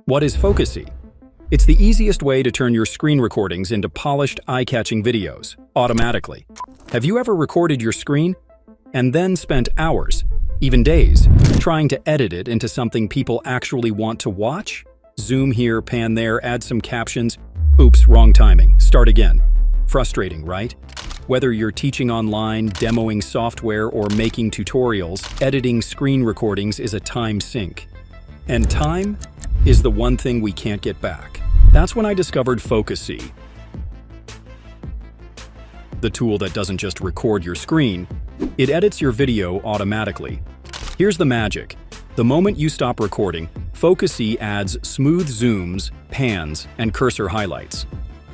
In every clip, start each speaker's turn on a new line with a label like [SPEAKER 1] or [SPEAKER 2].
[SPEAKER 1] What is FocuSee? It's the easiest way to turn your screen recordings into polished, eye-catching videos, automatically. Have you ever recorded your screen and then spent hours, even days, trying to edit it into something people actually want to watch? Zoom here, pan there, add some captions. Oops, wrong timing. Start again. Frustrating, right? Whether you're teaching online, demoing software, or making tutorials, editing screen recordings is a time sink. And time is the one thing we can't get back. That's when I discovered FocuSee, the tool that doesn't just record your screen, it edits your video automatically. Here's the magic. The moment you stop recording, FocuSee adds smooth zooms, pans, and cursor highlights.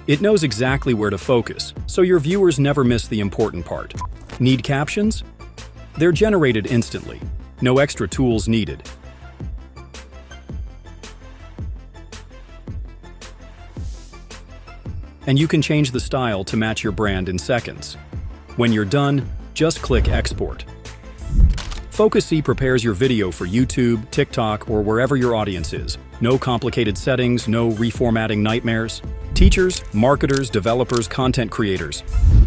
[SPEAKER 1] It knows exactly where to focus, so your viewers never miss the important part. Need captions? They're generated instantly. No extra tools needed. And you can change the style to match your brand in seconds. When you're done, just click Export. FocuSee prepares your video for YouTube, TikTok, or wherever your audience is. No complicated settings, no reformatting nightmares. Teachers, marketers, developers, content creators.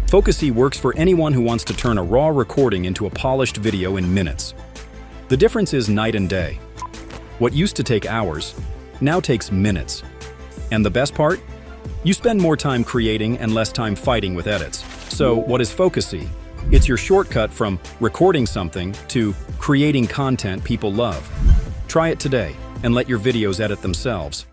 [SPEAKER 1] FocuSee works for anyone who wants to turn a raw recording into a polished video in minutes. The difference is night and day. What used to take hours now takes minutes. And the best part? You spend more time creating and less time fighting with edits. So what is FocuSee? It's your shortcut from recording something to creating content people love. Try it today and let your videos edit themselves.